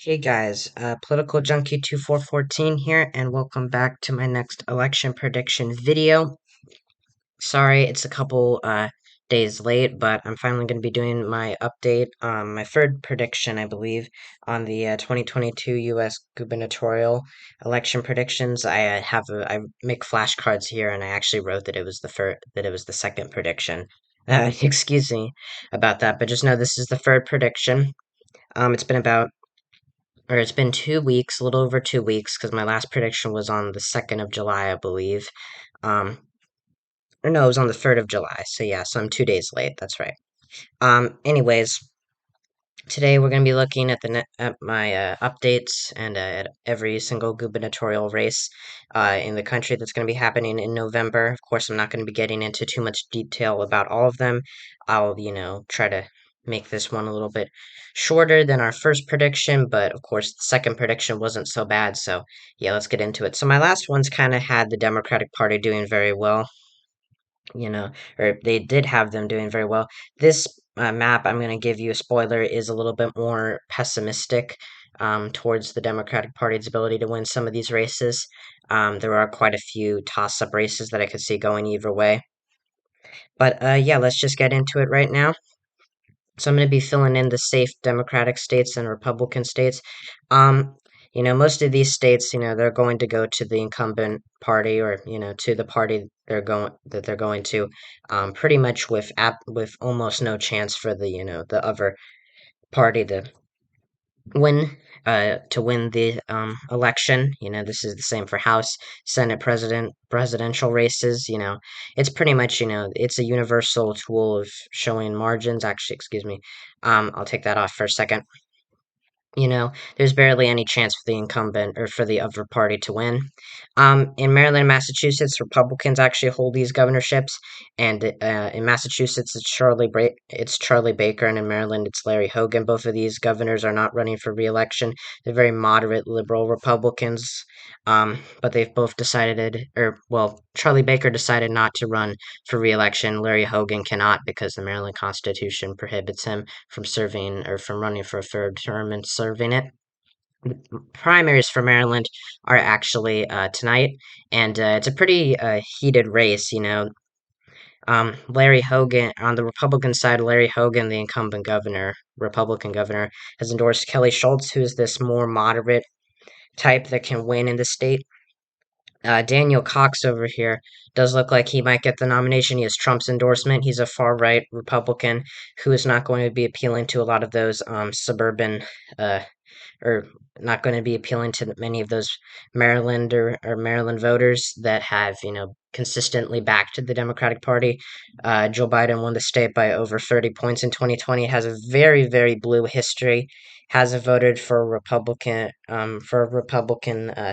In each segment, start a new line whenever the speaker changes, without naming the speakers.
Hey guys, Political Junkie 2414 here, and welcome back to my next election prediction video. Sorry, it's a couple days late, but I'm finally going to be doing my update, my third prediction, I believe, on the 2022 U.S. gubernatorial election predictions. I make flashcards here, and I actually wrote that it was the second prediction. Excuse me about that, but just know this is the third prediction. It's been 2 weeks, a little over 2 weeks, because my last prediction was on the 2nd of July, I believe. Um, or no, it was on the 3rd of July. So yeah, so I'm 2 days late. That's right. Anyways, today we're going to be looking at at my updates and at every single gubernatorial race in the country that's going to be happening in November. Of course, I'm not going to be getting into too much detail about all of them. I'll, try to make this one a little bit shorter than our first prediction, but of course, the second prediction wasn't so bad. So, yeah, let's get into it. So, my last ones kind of had the Democratic Party doing very well, or they did have them doing very well. This map, I'm going to give you a spoiler, is a little bit more pessimistic towards the Democratic Party's ability to win some of these races. There are quite a few toss-up races that I could see going either way. But yeah, let's just get into it right now. So I'm going to be filling in the safe Democratic states and Republican states. Um, most of these states, they're going to go to the incumbent party or, to the party they're going to, pretty much with almost no chance for the other party win to win the election. This is the same for House, Senate, presidential races. It's pretty much it's a universal tool of showing margins. Actually, excuse me. I'll take that off for a second. There's barely any chance for the incumbent or for the other party to win. In Maryland and Massachusetts, Republicans actually hold these governorships, and in Massachusetts, it's Charlie Baker, and in Maryland, it's Larry Hogan. Both of these governors are not running for re-election. They're very moderate liberal Republicans, but they've both decided, Charlie Baker decided not to run for re-election. Larry Hogan cannot because the Maryland Constitution prohibits him from serving or from running for a third term and serving it. The primaries for Maryland are actually tonight, and it's a pretty heated race. Larry Hogan on the Republican side, Larry Hogan, the incumbent governor, Republican governor, has endorsed Kelly Schultz, who is this more moderate type that can win in the state. Daniel Cox over here does look like he might get the nomination. He has Trump's endorsement. He's a far right Republican who is not going to be appealing to a lot of those suburban, uh, or not going to be appealing to many of those Maryland or Maryland voters that have, consistently backed the Democratic Party. Joe Biden won the state by over 30 points in 2020, has a very, very blue history, hasn't voted for a Republican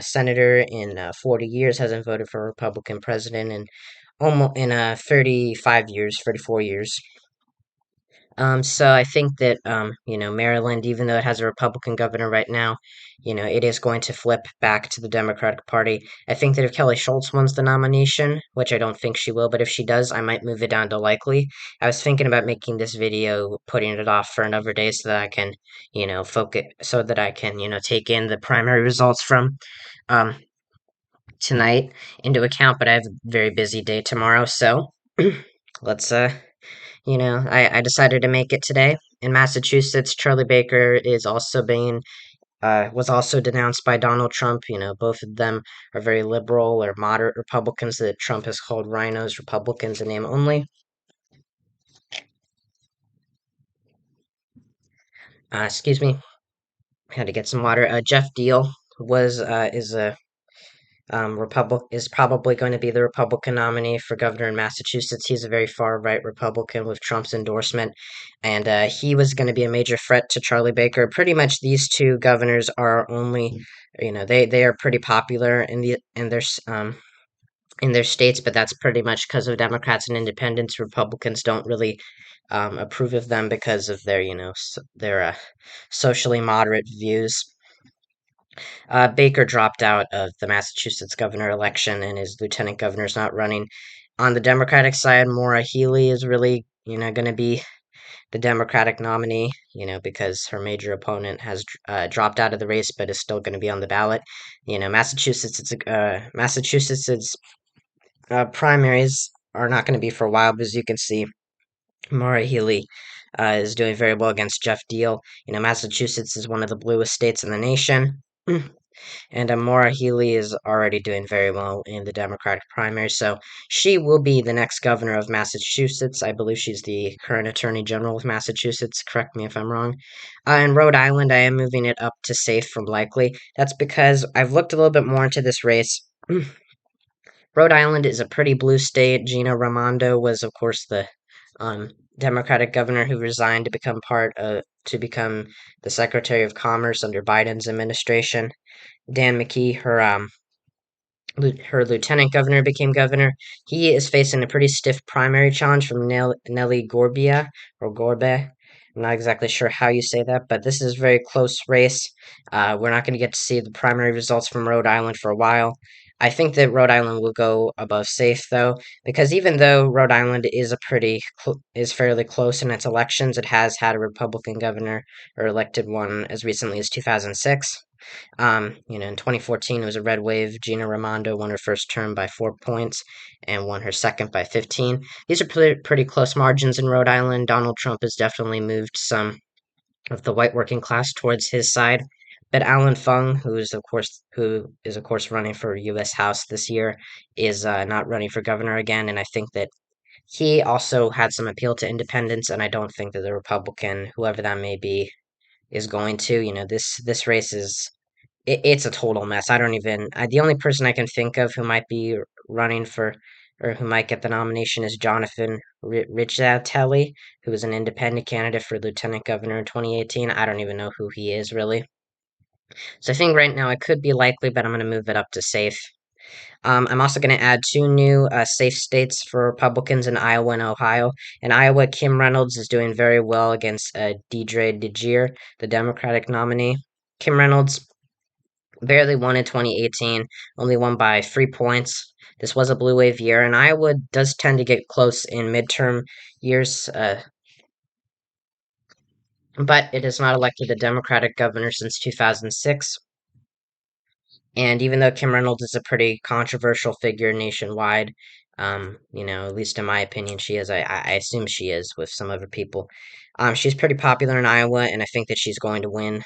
senator in 40 years, hasn't voted for a Republican president in almost in 35 years, 34 years. So I think that, Maryland, even though it has a Republican governor right now, it is going to flip back to the Democratic Party. I think that if Kelly Schultz wins the nomination, which I don't think she will, but if she does, I might move it down to likely. I was thinking about making this video, putting it off for another day so that I can, focus, so that I can, take in the primary results from, um, tonight into account, but I have a very busy day tomorrow, so let's, I decided to make it today. In Massachusetts, Charlie Baker is also being was also denounced by Donald Trump. Both of them are very liberal or moderate Republicans that Trump has called rhinos, Republicans in name only. Excuse me, had to get some water. Jeff Deal was is a is probably going to be the Republican nominee for governor in Massachusetts. He's a very far right Republican with Trump's endorsement, and he was going to be a major threat to Charlie Baker. Pretty much, these two governors are only, they are pretty popular in their states, but that's pretty much because of Democrats and Independents. Republicans don't really approve of them because of their, their socially moderate views. Baker dropped out of the Massachusetts governor election, and his lieutenant governor's not running. On the Democratic side, Maura Healey is really, going to be the Democratic nominee, because her major opponent has dropped out of the race but is still going to be on the ballot. Massachusetts's primaries are not going to be for a while, but as you can see, Maura Healey is doing very well against Jeff Deal. Massachusetts is one of the bluest states in the nation. And Maura Healey is already doing very well in the Democratic primary, so she will be the next governor of Massachusetts. I believe she's the current Attorney General of Massachusetts. Correct me if I'm wrong. In Rhode Island, I am moving it up to safe from likely. That's because I've looked a little bit more into this race. Rhode Island is a pretty blue state. Gina Raimondo was, of course, the um, Democratic governor who resigned to become the Secretary of Commerce under Biden's administration. Dan McKee, her lieutenant governor, became governor. He is facing a pretty stiff primary challenge from Nelly Gorbea or Gorbe. I'm not exactly sure how you say that, but this is a very close race. We're not going to get to see the primary results from Rhode Island for a while. I think that Rhode Island will go above safe, though, because even though Rhode Island is fairly close in its elections, it has had a Republican governor or elected one as recently as 2006. In 2014, it was a red wave. Gina Raimondo won her first term by 4 points and won her second by 15. These are pretty close margins in Rhode Island. Donald Trump has definitely moved some of the white working class towards his side. But Alan Fung, who is of course running for U.S. House this year, is not running for governor again, and I think that he also had some appeal to independence, and I don't think that the Republican, whoever that may be, is going to. This race it's a total mess. I don't even. The only person I can think of who might be running for, or who might get the nomination, is Jonathan Rizzatelli, who was an independent candidate for lieutenant governor in 2018. I don't even know who he is really. So I think right now it could be likely, but I'm going to move it up to safe. I'm also going to add two new safe states for Republicans in Iowa and Ohio. In Iowa, Kim Reynolds is doing very well against Deidre DeJear, the Democratic nominee. Kim Reynolds barely won in 2018, only won by 3 points. This was a blue wave year, and Iowa does tend to get close in midterm years, but it has not elected a Democratic governor since 2006. And even though Kim Reynolds is a pretty controversial figure nationwide, at least in my opinion, she is. I assume she is with some other people. She's pretty popular in Iowa, and I think that she's going to win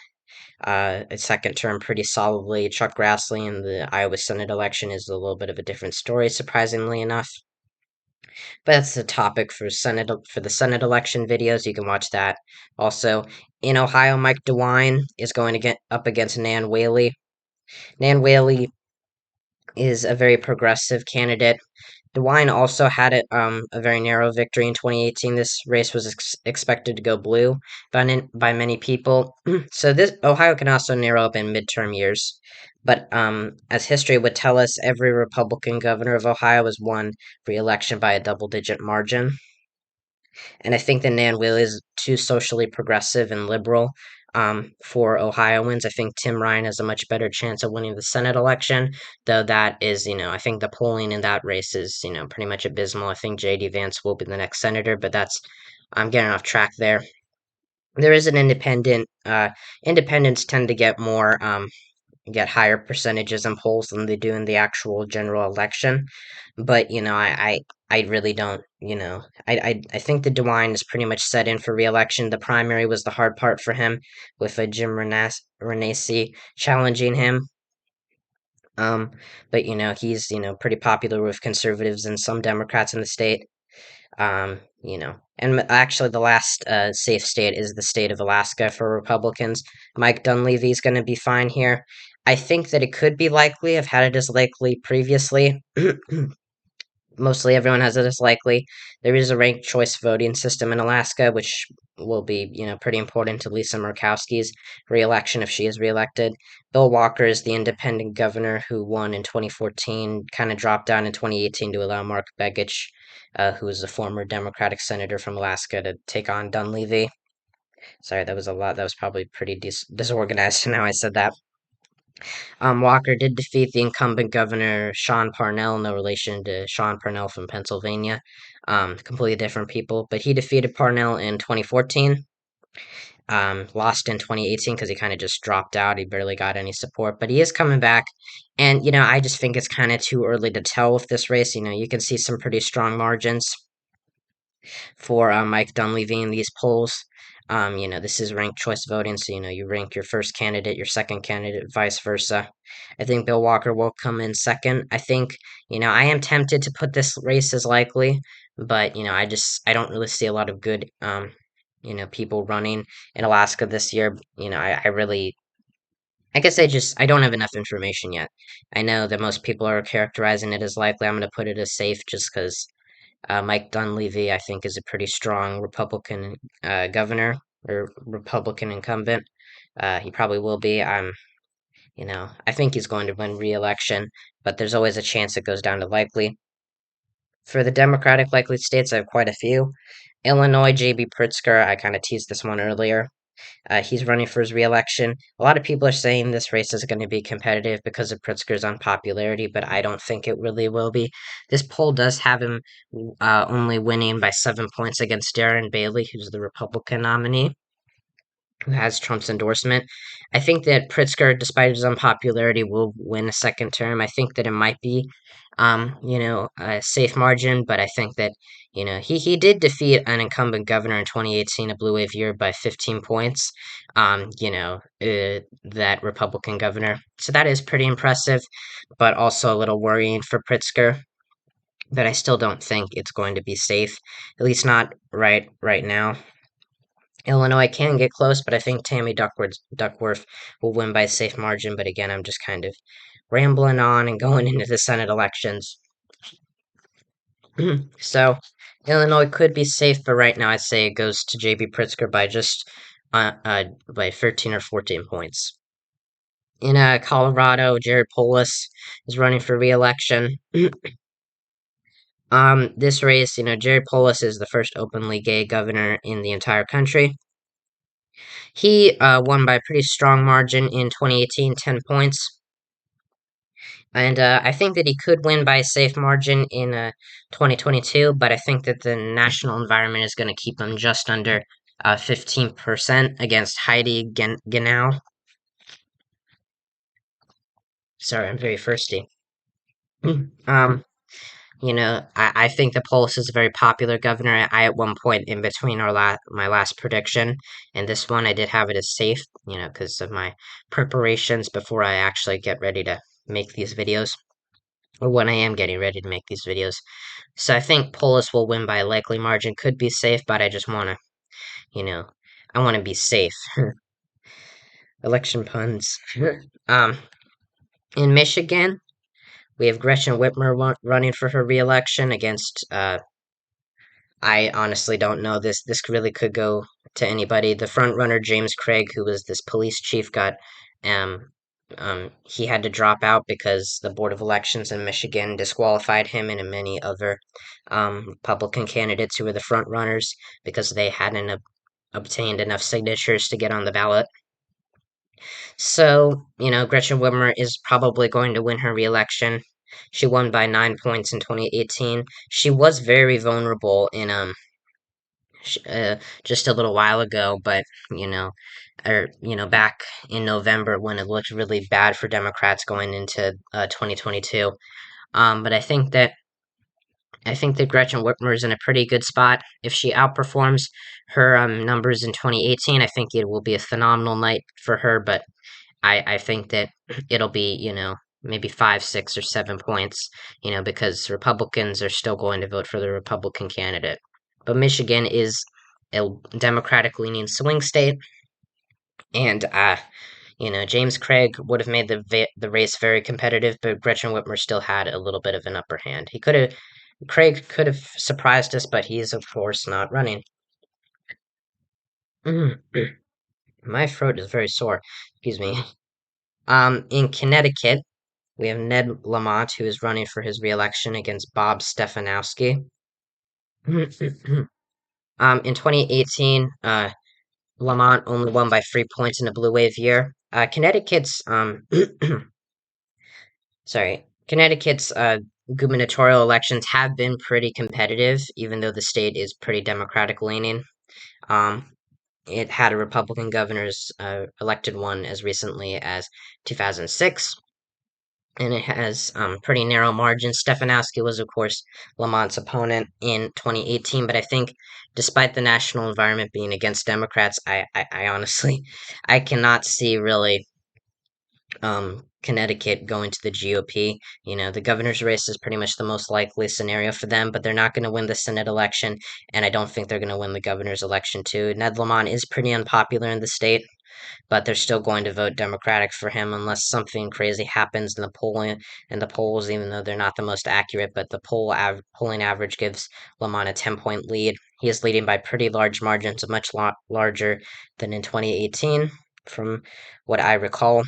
a second term pretty solidly. Chuck Grassley in the Iowa Senate election is a little bit of a different story, surprisingly enough. But that's the topic for the Senate election videos. You can watch that. Also, in Ohio, Mike DeWine is going to get up against Nan Whaley. Nan Whaley is a very progressive candidate. DeWine also had a very narrow victory in 2018. This race was expected to go blue by many people. So this Ohio can also narrow up in midterm years. But as history would tell us, every Republican governor of Ohio has won re-election by a double-digit margin. And I think that Nan Whaley is too socially progressive and liberal for Ohioans. I think Tim Ryan has a much better chance of winning the Senate election, though that is, I think the polling in that race is, pretty much abysmal. I think J.D. Vance will be the next senator, but I'm getting off track there. There is an independent. Independents tend to get higher percentages in polls than they do in the actual general election. But I really don't. I think the DeWine is pretty much set in for re-election. The primary was the hard part for him, with Jim Renacci challenging him. Um, but he's pretty popular with conservatives and some Democrats in the state. And actually, the last safe state is the state of Alaska for Republicans. Mike Dunleavy is going to be fine here. I think that it could be likely. I've had it as likely previously. Mostly everyone has it as likely. There is a ranked choice voting system in Alaska, which will be, pretty important to Lisa Murkowski's reelection if she is reelected. Bill Walker is the independent governor who won in 2014, kind of dropped down in 2018 to allow Mark Begich, who is a former Democratic senator from Alaska, to take on Dunleavy. Sorry, that was a lot. That was probably pretty disorganized now I said that. Walker did defeat the incumbent governor, Sean Parnell, no relation to Sean Parnell from Pennsylvania. completely different people. But he defeated Parnell in 2014. Lost in 2018 because he kind of just dropped out. He barely got any support, but he is coming back. And, I just think it's kind of too early to tell with this race. You can see some pretty strong margins for Mike Dunleavy in these polls. This is ranked choice voting, so you rank your first candidate, your second candidate, vice versa. I think Bill Walker will come in second. I think, I am tempted to put this race as likely, but I don't really see a lot of good people running in Alaska this year. I guess I don't have enough information yet. I know that most people are characterizing it as likely. I'm going to put it as safe just because Mike Dunleavy, I think, is a pretty strong Republican governor or Republican incumbent. He probably will be. I think he's going to win re-election, but there's always a chance it goes down to likely. For the Democratic likely states, I have quite a few. Illinois, J.B. Pritzker, I kind of teased this one earlier. He's running for his reelection. A lot of people are saying this race is going to be competitive because of Pritzker's unpopularity, but I don't think it really will be. This poll does have him only winning by 7 points against Darren Bailey, who's the Republican nominee, who has Trump's endorsement. I think that Pritzker, despite his unpopularity, will win a second term. I think that it might be, a safe margin, but I think that, he did defeat an incumbent governor in 2018, a blue wave year, by 15 points, that Republican governor. So that is pretty impressive, but also a little worrying for Pritzker. But I still don't think it's going to be safe, at least not right now. Illinois can get close, but I think Tammy Duckworth will win by a safe margin. But again, I'm just kind of rambling on and going into the Senate elections. So, Illinois could be safe, but right now I'd say it goes to J.B. Pritzker by just by 13 or 14 points. In Colorado, Jared Polis is running for re-election. This race, Jared Polis is the first openly gay governor in the entire country. He won by a pretty strong margin in 2018, 10 points. And I think that he could win by a safe margin in 2022, but I think that the national environment is going to keep him just under 15% against Heidi Genau. Sorry, I'm very thirsty. um, I think that Polis is a very popular governor. I at one point in between my last prediction and this one, I did have it as safe, because of my preparations before I actually get ready to make these videos, or when I am getting ready to make these videos. So I think Polis will win by a likely margin. Could be safe, but I just want to, I want to be safe. Election puns. um, in Michigan, we have Gretchen Whitmer running for her reelection against I honestly don't know. This really could go to anybody. The front runner, James Craig, who was this police chief, got um he had to drop out because the Board of Elections in Michigan disqualified him and many other Republican candidates who were the front runners because they hadn't obtained enough signatures to get on the ballot. So, Gretchen Whitmer is probably going to win her reelection. She won by 9 points in 2018. She was very vulnerable in just a little while ago, but back in November when it looked really bad for Democrats going into 2022. But I think that Gretchen Whitmer is in a pretty good spot. If she outperforms her numbers in 2018, I think it will be a phenomenal night for her. But I think that it'll be maybe 5, 6, or 7 points, because Republicans are still going to vote for the Republican candidate. But Michigan is a Democratic leaning swing state, and James Craig would have made the race very competitive, but Gretchen Whitmer still had a little bit of an upper hand. Craig could have surprised us, but he is of course not running. My throat is very sore. Excuse me. In Connecticut, we have Ned Lamont, who is running for his reelection against Bob Stefanowski. In 2018, Lamont only won by 3 points in a blue wave year. Connecticut's sorry, Connecticut's gubernatorial elections have been pretty competitive, even though the state is pretty Democratic leaning. Um, it had a Republican governor's elected one as recently as 2006, and it has pretty narrow margins. Stefanowski was, of course, Lamont's opponent in 2018, but I think despite the national environment being against Democrats, I honestly I cannot see really Connecticut going to the GOP. You know, the governor's race is pretty much the most likely scenario for them, but they're not going to win the Senate election, and I don't think they're going to win the governor's election too. Ned Lamont is pretty unpopular in the state, but they're still going to vote Democratic for him unless something crazy happens in the polling and the polls, even though they're not the most accurate. But the polling average gives Lamont a 10-point lead. He is leading by pretty large margins, much larger than in 2018, from what I recall.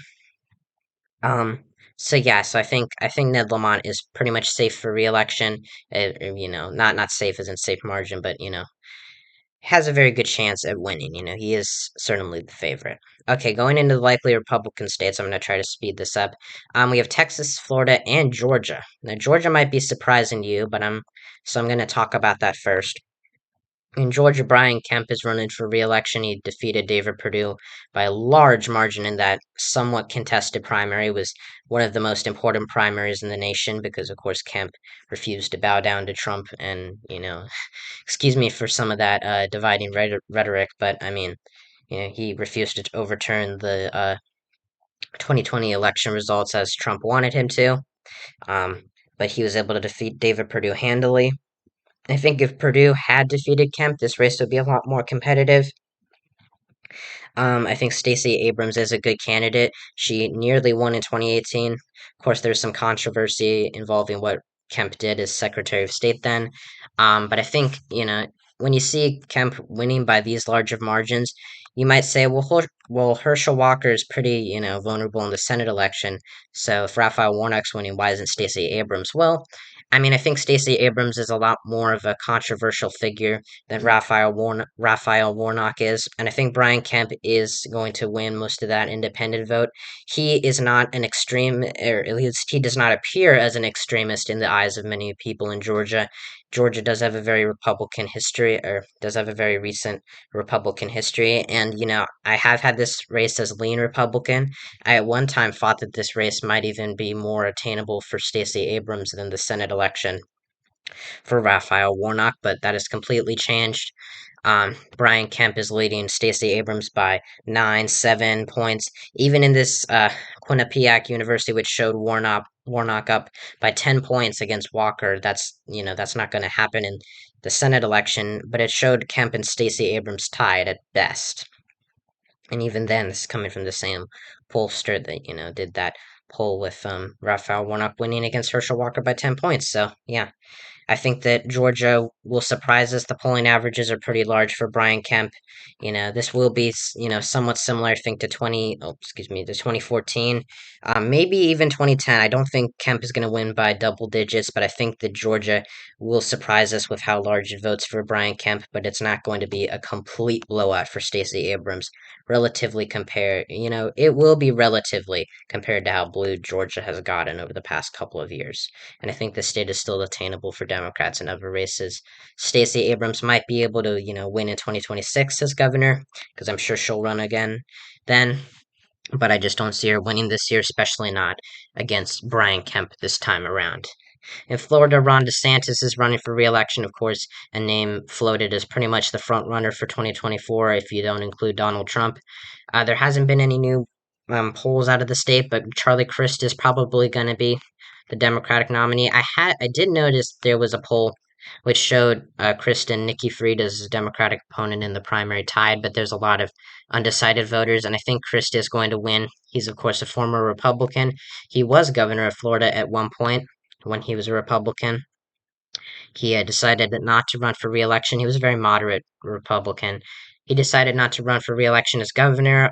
Um, so yeah, so I think Ned Lamont is pretty much safe for re-election. Not safe as in safe margin, but has a very good chance at winning. He is certainly the favorite. Okay, going into the likely Republican states, I'm going to try to speed this up. We have Texas, Florida, and Georgia. Now, Georgia might be surprising to you, but I'm going to talk about that first. In Georgia, Brian Kemp is running for re-election. He defeated David Perdue by a large margin in that somewhat contested primary. It was one of the most important primaries in the nation because, of course, Kemp refused to bow down to Trump. And, excuse me for some of that dividing rhetoric, but I mean, he refused to overturn the 2020 election results as Trump wanted him to. Um, but he was able to defeat David Perdue handily. I think if Purdue had defeated Kemp, this race would be a lot more competitive. I think Stacey Abrams is a good candidate. She nearly won in 2018. Of course, there's some controversy involving what Kemp did as Secretary of State then. But I think, when you see Kemp winning by these large of margins, you might say, well, Herschel Walker is pretty, vulnerable in the Senate election. So if Raphael Warnock's winning, why isn't Stacey Abrams? Well, I mean, I think Stacey Abrams is a lot more of a controversial figure than Raphael Warnock is, and I think Brian Kemp is going to win most of that independent vote. He is not an extreme, or at least he does not appear as an extremist in the eyes of many people in Georgia. Georgia does have a very Republican history, or does have a very recent Republican history, and I have had this race as lean Republican. I at one time thought that this race might even be more attainable for Stacey Abrams than the Senate election for Raphael Warnock, but that has completely changed. Brian Kemp is leading Stacey Abrams by 9, 7 points. Even in this Quinnipiac University, which showed Warnock up by 10 points against Walker, that's not going to happen in the Senate election. But it showed Kemp and Stacey Abrams tied at best. And even then, this is coming from the same pollster that did that poll with Raphael Warnock winning against Herschel Walker by 10 points. So yeah, I think that Georgia will surprise us. The polling averages are pretty large for Brian Kemp. This will be, somewhat similar, I think, to 2014, maybe even 2010. I don't think Kemp is going to win by double digits, but I think that Georgia will surprise us with how large it votes for Brian Kemp, but it's not going to be a complete blowout for Stacey Abrams, it will be relatively compared to how blue Georgia has gotten over the past couple of years. And I think the state is still attainable for Democrats in other races. Stacey Abrams might be able to, win in 2026 as governor, because I'm sure she'll run again then. But I just don't see her winning this year, especially not against Brian Kemp this time around. In Florida, Ron DeSantis is running for re-election, of course, a name floated as pretty much the front runner for 2024 if you don't include Donald Trump. There hasn't been any new polls out of the state, but Charlie Crist is probably going to be the Democratic nominee. I did notice there was a poll which showed Crist and Nikki Fried as a Democratic opponent in the primary tied, but there's a lot of undecided voters, and I think Crist is going to win. He's, of course, a former Republican. He was governor of Florida at one point when he was a Republican. He had decided not to run for re-election. He was a very moderate Republican. He decided not to run for re-election as governor,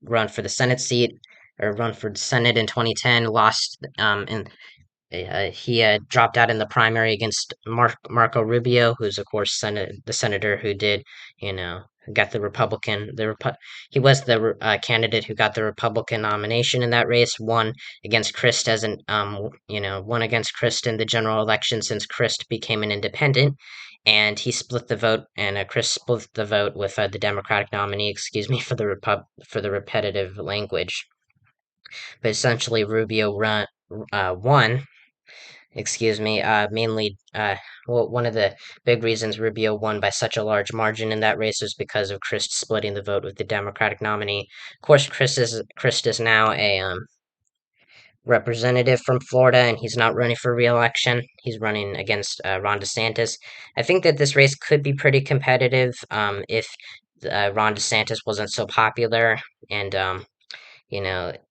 run for the Senate seat, or run for the Senate in 2010, lost, and he dropped out in the primary against Marco Rubio, who's, of course, the senator who did, got the Republican. He was the candidate who got the Republican nomination in that race. Won against Christ as an won against Christ in the general election since Christ became an independent, and he split the vote. And Christ split the vote with the Democratic nominee. Excuse me for the repetitive language, but essentially won, excuse me, mainly, well, one of the big reasons Rubio won by such a large margin in that race was because of Christ splitting the vote with the Democratic nominee. Of course, Christ is now a representative from Florida, and he's not running for re-election. He's running against Ron DeSantis. I think that this race could be pretty competitive if Ron DeSantis wasn't so popular and it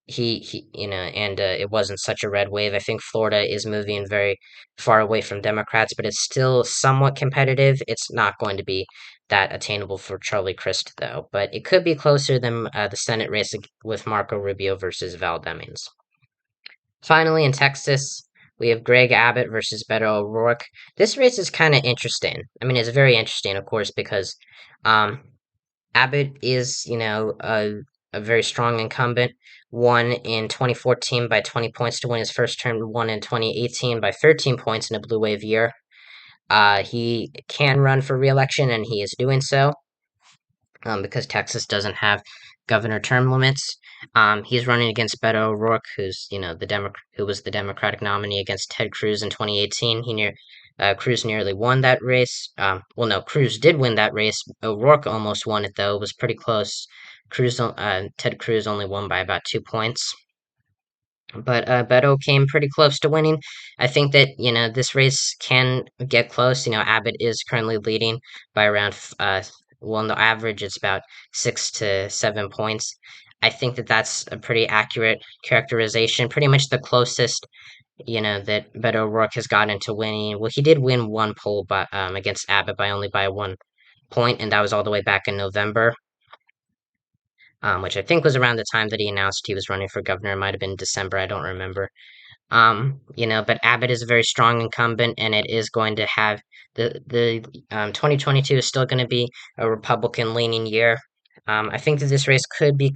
wasn't such a red wave. I think Florida is moving very far away from Democrats, but it's still somewhat competitive. It's not going to be that attainable for Charlie Crist, though, but it could be closer than the Senate race with Marco Rubio versus Val Demings. Finally, in Texas, we have Greg Abbott versus Beto O'Rourke. This race is kind of interesting. I mean, it's very interesting, of course, because um, Abbott is, a very strong incumbent. Won in 2014 by 20 points to win his first term. Won in 2018 by 13 points in a blue wave year. He can run for re-election, and he is doing so because Texas doesn't have governor term limits. He's running against Beto O'Rourke, who's who was the Democratic nominee against Ted Cruz in 2018. Cruz nearly won that race. Well, no, Cruz did win that race. O'Rourke almost won it though. It was pretty close. Ted Cruz only won by about 2 points. But Beto came pretty close to winning. I think that this race can get close. Abbott is currently leading by around well, on the average it's about 6 to 7 points. I think that that's a pretty accurate characterization. Pretty much the closest that Beto O'Rourke has gotten to winning. Well, he did win one poll, but against Abbott by only 1 point, and that was all the way back in November. Which I think was around the time that he announced he was running for governor. It might have been December, I don't remember. But Abbott is a very strong incumbent, and it is going to have the 2022 is still going to be a Republican leaning year. I think that this race could be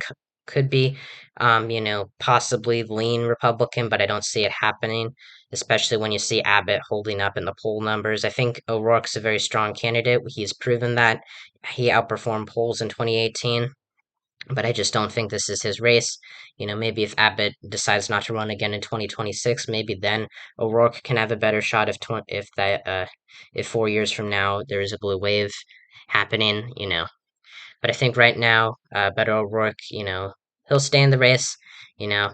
possibly lean Republican, but I don't see it happening, especially when you see Abbott holding up in the poll numbers. I think O'Rourke's a very strong candidate. He's proven that he outperformed polls in 2018, but I just don't think this is his race. Maybe if Abbott decides not to run again in 2026, maybe then O'Rourke can have a better shot if 4 years from now there is a blue wave happening. But I think right now, Beto O'Rourke, he'll stay in the race. You know,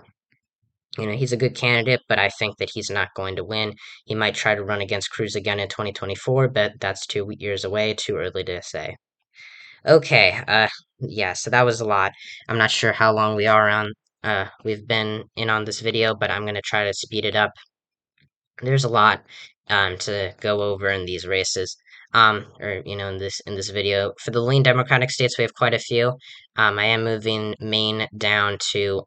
he's a good candidate, but I think that he's not going to win. He might try to run against Cruz again in 2024, but that's 2 years away. Too early to say. Okay, yeah, so that was a lot. I'm not sure how long we've been in on this video, but I'm gonna try to speed it up. There's a lot, to go over in these races, or, in this video. For the lean Democratic states, we have quite a few. I am moving Maine down to,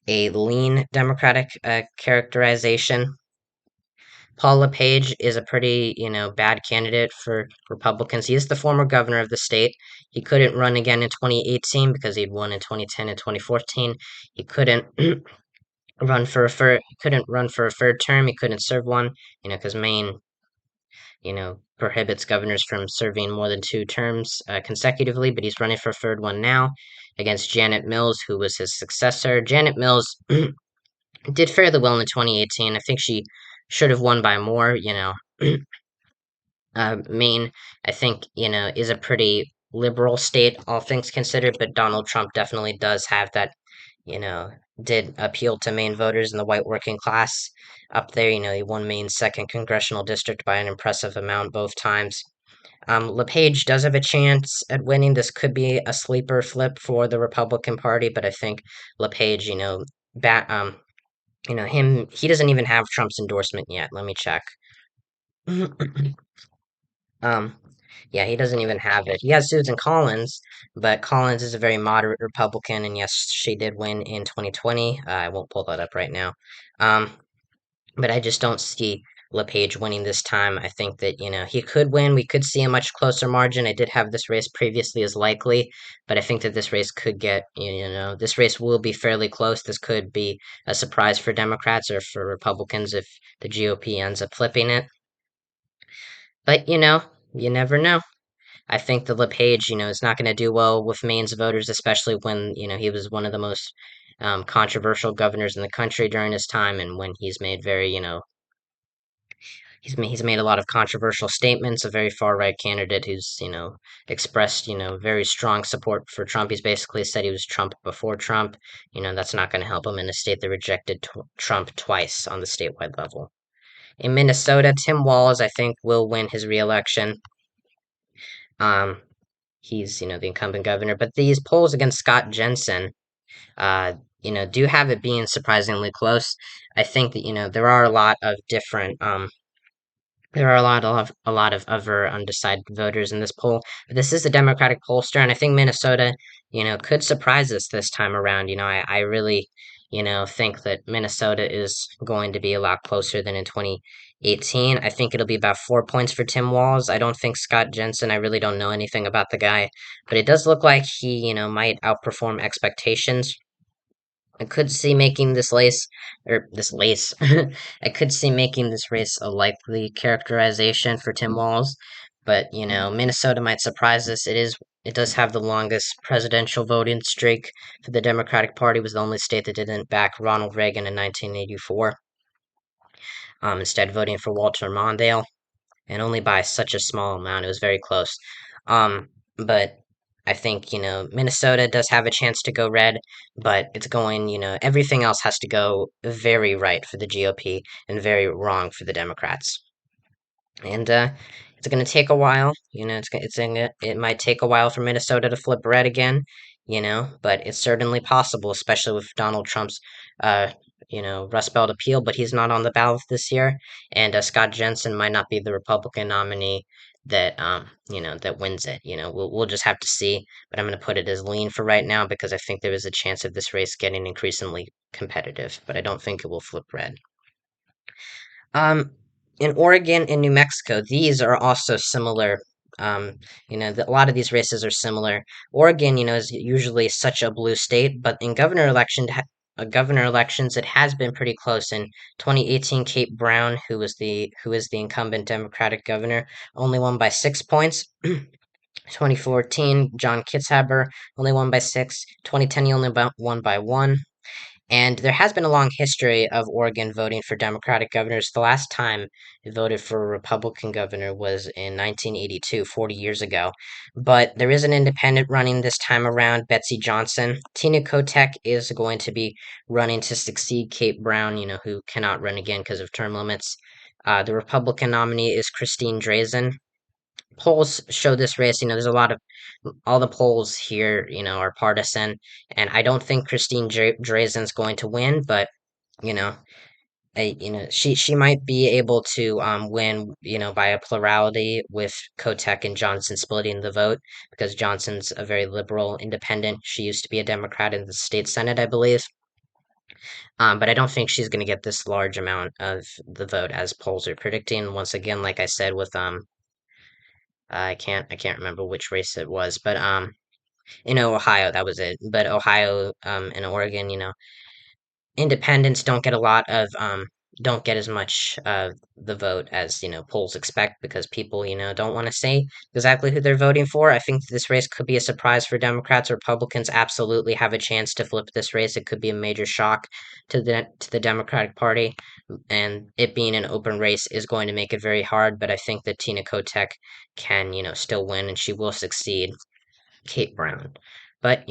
a lean Democratic, characterization. Paul LePage is a pretty, bad candidate for Republicans. He is the former governor of the state. He couldn't run again in 2018 because he'd won in 2010 and 2014. He couldn't couldn't run for a third term. He couldn't serve one, because Maine, prohibits governors from serving more than 2 terms consecutively. But he's running for a third one now against Janet Mills, who was his successor. Janet Mills did fairly well in 2018. I think she should have won by more. Maine, I think, is a pretty liberal state, all things considered, but Donald Trump definitely does have that, you know, did appeal to Maine voters and the white working class up there. He won Maine's second congressional district by an impressive amount both times. LePage does have a chance at winning. This could be a sleeper flip for the Republican Party, but I think LePage, he doesn't even have Trump's endorsement yet. Let me check. Um, yeah, he doesn't even have it. He has Susan Collins, but Collins is a very moderate Republican, and yes, she did win in 2020. I won't pull that up right now. Um, but I just don't see LePage winning this time. I think that, he could win. We could see a much closer margin. I did have this race previously as likely, but I think that this race could get, this race will be fairly close. This could be a surprise for Democrats or for Republicans if the GOP ends up flipping it. But, you never know. I think that LePage, is not going to do well with Maine's voters, especially when, he was one of the most controversial governors in the country during his time, and when he's made very, he's made a lot of controversial statements. A very far right candidate who's expressed very strong support for Trump. He's basically said he was Trump before Trump. That's not going to help him in a state that rejected Trump twice on the statewide level. In Minnesota, Tim Walz, I think, will win his reelection. Um, he's the incumbent governor, but these polls against Scott Jensen, uh, do have it being surprisingly close. I think that there are a lot of different there are a lot of other undecided voters in this poll, but this is a Democratic pollster, and I think Minnesota, could surprise us this time around. I really, think that Minnesota is going to be a lot closer than in 2018. I think it'll be about 4 points for Tim Walz. I don't think Scott Jensen. I really don't know anything about the guy, but it does look like he, might outperform expectations. I could see making this lace, or this lace. I could see making this race a likely characterization for Tim Walz, but Minnesota might surprise us. It does have the longest presidential voting streak for the Democratic Party. It was the only state that didn't back Ronald Reagan in 1984. Instead voting for Walter Mondale, and only by such a small amount. It was very close. But I think, Minnesota does have a chance to go red, but it's going, everything else has to go very right for the GOP and very wrong for the Democrats. And it's going to take a while, it might take a while for Minnesota to flip red again, but it's certainly possible, especially with Donald Trump's uh, Rust Belt appeal, but he's not on the ballot this year, and Scott Jensen might not be the Republican nominee that wins it. We'll just have to see, but I'm going to put it as lean for right now because I think there is a chance of this race getting increasingly competitive, but I don't think it will flip red. Um, in Oregon and New Mexico, these are also similar. A lot of these races are similar. Oregon, is usually such a blue state, but in governor elections, it has been pretty close. In 2018, Kate Brown, who is the incumbent Democratic governor, only won by 6 points. 2014, John Kitzhaber only won by 6. 2010, he only won by 1. And there has been a long history of Oregon voting for Democratic governors. The last time it voted for a Republican governor was in 1982, 40 years ago. But there is an independent running this time around, Betsy Johnson. Tina Kotek is going to be running to succeed Kate Brown, who cannot run again because of term limits. The Republican nominee is Christine Drazan. Polls show this race, there's a lot of all the polls here, are partisan, and I don't think Christine Drazan's going to win, but you know, she might be able to win, by a plurality with Kotek and Johnson splitting the vote because Johnson's a very liberal independent. She used to be a Democrat in the state Senate, I believe. But I don't think she's going to get this large amount of the vote as polls are predicting. Once again, like I said, with I can't remember which race it was, but in Ohio, that was it. But Ohio, and Oregon, independents don't get as much the vote as polls expect because people don't want to say exactly who they're voting for. I think this race could be a surprise for Democrats. Republicans absolutely have a chance to flip this race. It could be a major shock to the Democratic Party, and it being an open race is going to make it very hard. But I think that Tina Kotek can still win, and she will succeed Kate Brown. But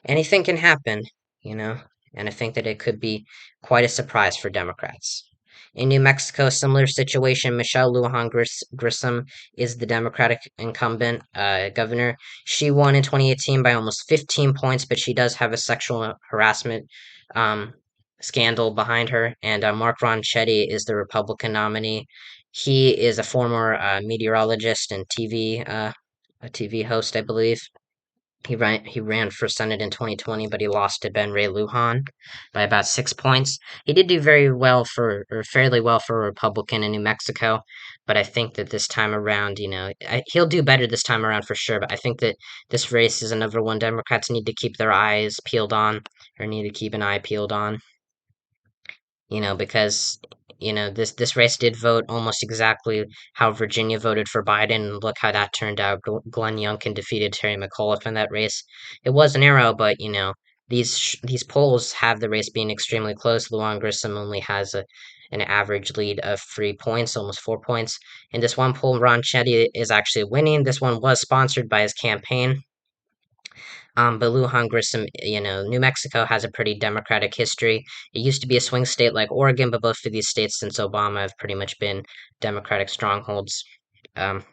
anything can happen, you know, and I think that it could be quite a surprise for Democrats. In New Mexico, similar situation. Michelle Lujan Grissom is the Democratic incumbent governor. She won in 2018 by almost 15 points, but she does have a sexual harassment um, scandal behind her. And Mark Ronchetti is the Republican nominee. He is a former meteorologist and a TV host, I believe. He ran for Senate in 2020, but he lost to Ben Ray Lujan by about 6 points. He did do very well for, or fairly well for a Republican in New Mexico, but I think that this time around, he'll do better this time around for sure. But I think that this race is another one Democrats need to keep their eyes peeled on, or need to keep an eye peeled on, because this race did vote almost exactly how Virginia voted for Biden, and look how that turned out. Glenn Youngkin defeated Terry McAuliffe in that race. It was narrow, but these polls have the race being extremely close. Lujan Grisham only has an average lead of 3 points, almost 4 points. In this one poll, Ron Chetty is actually winning. This one was sponsored by his campaign. But Lujan Grisham, New Mexico has a pretty democratic history. It used to be a swing state like Oregon, but both of these states since Obama have pretty much been Democratic strongholds. Um,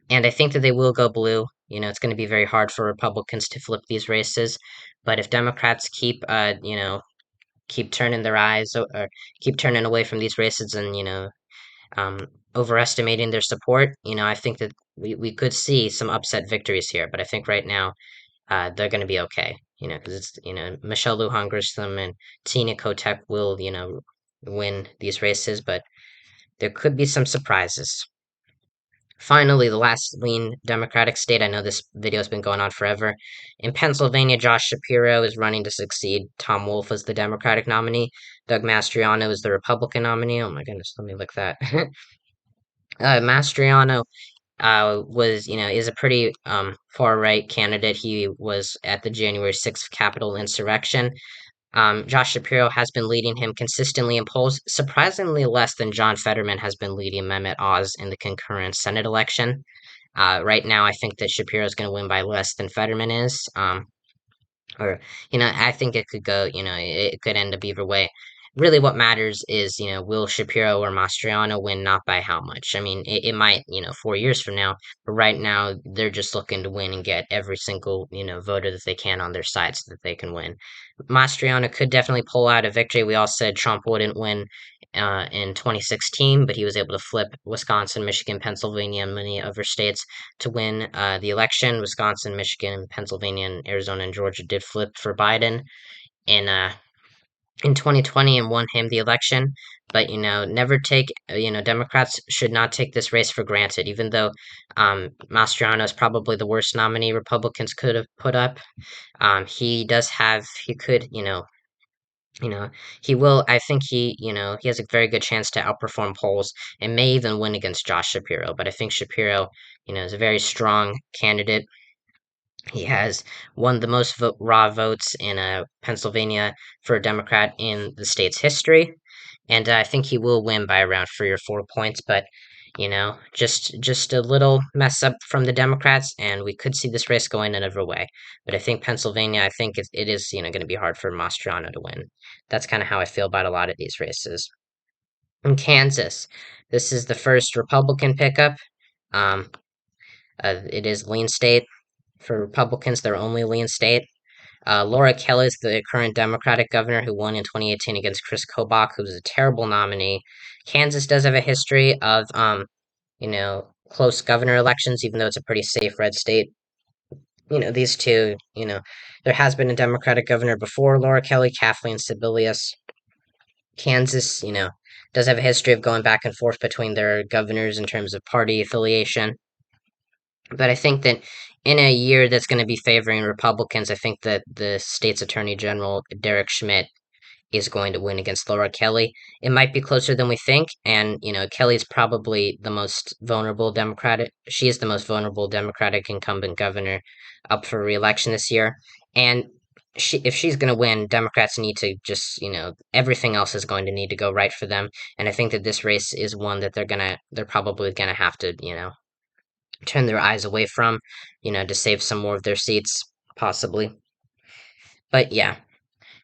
and I think that they will go blue. It's going to be very hard for Republicans to flip these races. But if Democrats keep turning their eyes or keep turning away from these races and, um, overestimating their support, I think that we could see some upset victories here. But I think right now, they're going to be okay, because it's, Michelle Lujan Grisham and Tina Kotek will, win these races, but there could be some surprises. Finally, the last lean Democratic state, I know this video's been going on forever. In Pennsylvania, Josh Shapiro is running to succeed Tom Wolf as the Democratic nominee. Doug Mastriano is the Republican nominee. Oh my goodness, let me look that. Mastriano is a pretty far right candidate. He was at the January 6th Capitol insurrection. Josh Shapiro has been leading him consistently in polls, surprisingly less than John Fetterman has been leading Mehmet Oz in the concurrent Senate election. Right now, I think that Shapiro is going to win by less than Fetterman is. Or, I think it could go, it could end up either way. Really, what matters is, will Shapiro or Mastriano win, not by how much. I mean, it might, 4 years from now, but right now, they're just looking to win and get every single, voter that they can on their side so that they can win. Mastriano could definitely pull out a victory. We all said Trump wouldn't win in 2016, but he was able to flip Wisconsin, Michigan, Pennsylvania, and many other states to win the election. Wisconsin, Michigan, Pennsylvania, and Arizona and Georgia did flip for Biden in uh, in 2020 and won him the election. But never take Democrats should not take this race for granted. Even though Mastriano is probably the worst nominee Republicans could have put up, he could you know, he will. I think he has a very good chance to outperform polls and may even win against Josh Shapiro. But I think Shapiro, is a very strong candidate. He has won the most raw votes in Pennsylvania for a Democrat in the state's history, and I think he will win by around 3 or 4 points. But just a little mess up from the Democrats, and we could see this race going another way. But I think Pennsylvania, I think it is going to be hard for Mastriano to win. That's kind of how I feel about a lot of these races. In Kansas, this is the first Republican pickup. Um, it is lean state for Republicans. They're only lean state. Laura Kelly is the current Democratic governor who won in 2018 against Chris Kobach, who was a terrible nominee. Kansas does have a history of, close governor elections, even though it's a pretty safe red state. These two, there has been a Democratic governor before Laura Kelly, Kathleen Sebelius. Kansas, does have a history of going back and forth between their governors in terms of party affiliation. But I think that in a year that's going to be favoring Republicans, I think that the state's attorney general, Derek Schmidt, is going to win against Laura Kelly. It might be closer than we think, and Kelly's probably the most vulnerable Democratic. She is the most vulnerable Democratic incumbent governor up for re-election this year, and if she's going to win, Democrats need to just everything else is going to need to go right for them, and I think that this race is one that they're probably gonna have to turn their eyes away from, to save some more of their seats possibly. But yeah.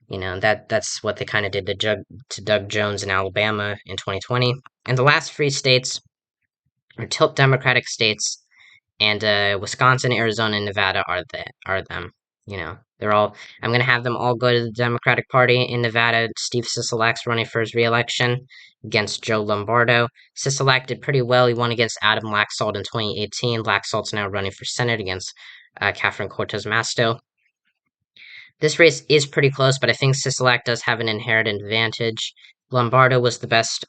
That's what they kind of did to Doug Jones in Alabama in 2020. And the last three states are tilt Democratic states, and Wisconsin, Arizona, and Nevada are them. They're all. I'm gonna have them all go to the Democratic Party in Nevada. Steve Sisolak's running for his reelection against Joe Lombardo. Sisolak did pretty well. He won against Adam Laxalt in 2018. Laxalt's now running for Senate against Catherine Cortez Masto. This race is pretty close, but I think Sisolak does have an inherent advantage. Lombardo was the best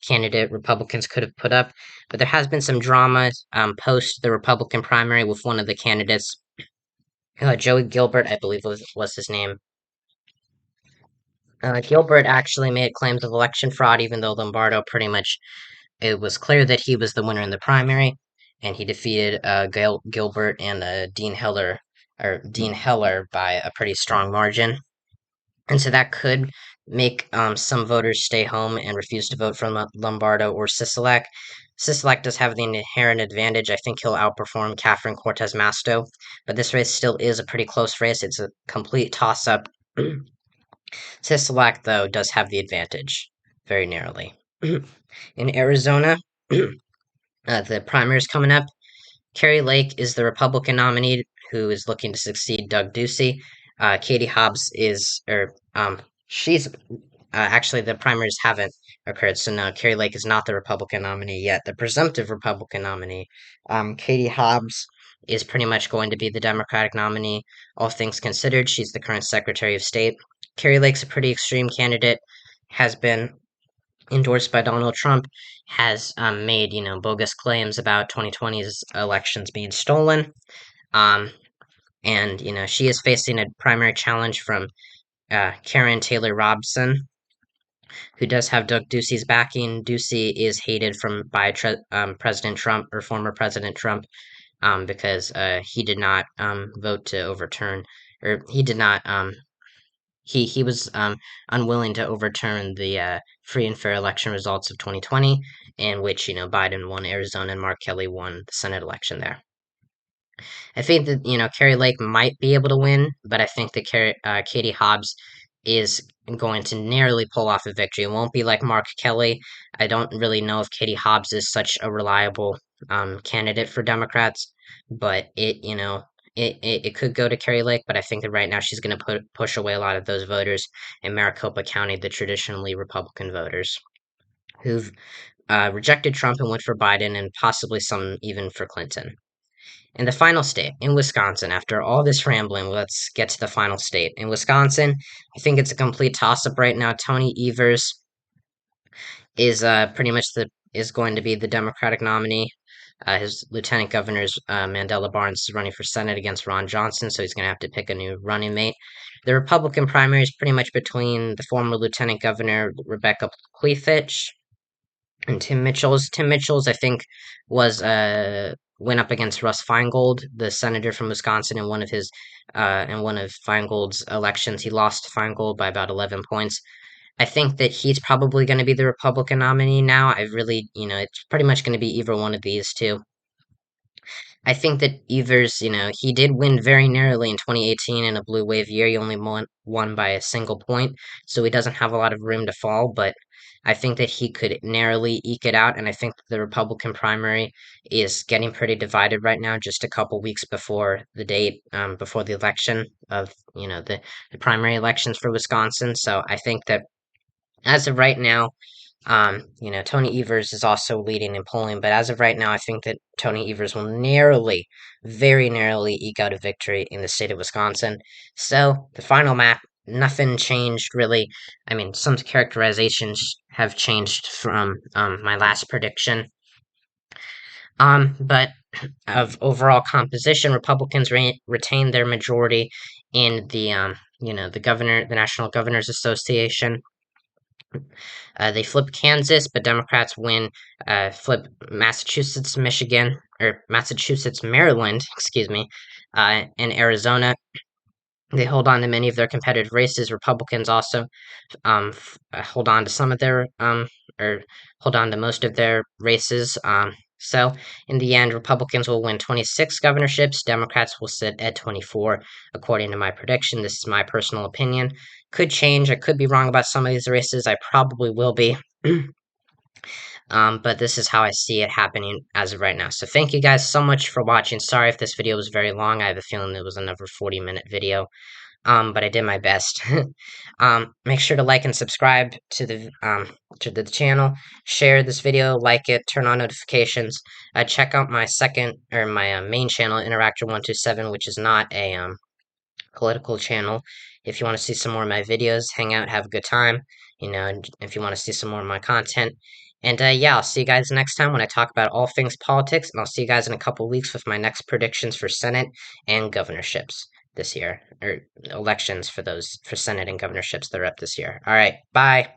candidate Republicans could have put up, but there has been some drama post the Republican primary with one of the candidates, Joey Gilbert, I believe was his name. Gilbert actually made claims of election fraud, even though Lombardo pretty much, it was clear that he was the winner in the primary, and he defeated Gilbert and Dean Heller by a pretty strong margin. And so that could make some voters stay home and refuse to vote for Lombardo or Sisolak. Sisolak does have the inherent advantage. I think he'll outperform Catherine Cortez Masto, but this race still is a pretty close race. It's a complete toss up. Sisolak, though, does have the advantage very narrowly. In Arizona, the primary is coming up. Kari Lake is the Republican nominee who is looking to succeed Doug Ducey. Katie Hobbs she's actually, the primaries haven't occurred, so no, Kari Lake is not the Republican nominee yet. The presumptive Republican nominee, Katie Hobbs, is pretty much going to be the Democratic nominee. All things considered, she's the current Secretary of State. Kari Lake's a pretty extreme candidate, has been endorsed by Donald Trump, has made bogus claims about 2020's elections being stolen, um, and she is facing a primary challenge from Karen Taylor Robson, who does have Doug Ducey's backing. Ducey is hated by President Trump or former President Trump because he did not vote to overturn, or he did not he was unwilling to overturn the free and fair election results of 2020, in which Biden won Arizona and Mark Kelly won the Senate election there. I think that Kari Lake might be able to win, but I think that Katie Hobbs is going to narrowly pull off a victory. It won't be like Mark Kelly. I don't really know if Katie Hobbs is such a reliable candidate for Democrats, but it could go to Kari Lake, but I think that right now she's going to push away a lot of those voters in Maricopa County, the traditionally Republican voters who've rejected Trump and went for Biden, and possibly some even for Clinton. In the final state, in Wisconsin, after all this rambling, let's get to the final state. In Wisconsin, I think it's a complete toss-up right now. Tony Evers is pretty much is going to be the Democratic nominee. His lieutenant governor is Mandela Barnes is running for Senate against Ron Johnson, so he's going to have to pick a new running mate. The Republican primary is pretty much between the former lieutenant governor Rebecca Klefich and Tim Mitchell's. Tim Mitchell's, I think, was went up against Russ Feingold, the senator from Wisconsin, in one of Feingold's elections. He lost to Feingold by about 11 points. I think that he's probably going to be the Republican nominee now. I really, it's pretty much going to be either one of these two. I think that Evers, he did win very narrowly in 2018 in a blue wave year. He only won by a single point, so he doesn't have a lot of room to fall, but I think that he could narrowly eke it out, and I think the Republican primary is getting pretty divided right now, just a couple weeks before the date, before the election of, the primary elections for Wisconsin. So I think that as of right now, Tony Evers is also leading in polling, but as of right now, I think that Tony Evers will narrowly, very narrowly eke out a victory in the state of Wisconsin. So, the final map, nothing changed really. I mean, some characterizations have changed from my last prediction. But of overall composition, Republicans retain their majority in the National Governors Association. They flip Kansas, but Democrats flip Massachusetts, Maryland, excuse me, and Arizona. They hold on to many of their competitive races. Republicans also hold on to or hold on to most of their races. So, in the end, Republicans will win 26 governorships. Democrats will sit at 24, according to my prediction. This is my personal opinion. Could change. I could be wrong about some of these races. I probably will be. But this is how I see it happening as of right now. So thank you guys so much for watching. Sorry if this video was very long. I have a feeling it was another 40-minute video. but I did my best. Make sure to like and subscribe to the channel. Share this video, like it, turn on notifications. Check out my main channel, Interactor127, which is not a political channel. If you want to see some more of my videos, hang out, have a good time. If you want to see some more of my content. And yeah, I'll see you guys next time when I talk about all things politics, and I'll see you guys in a couple weeks with my next predictions for Senate and governorships this year, or elections for Senate and governorships that are up this year. All right, bye.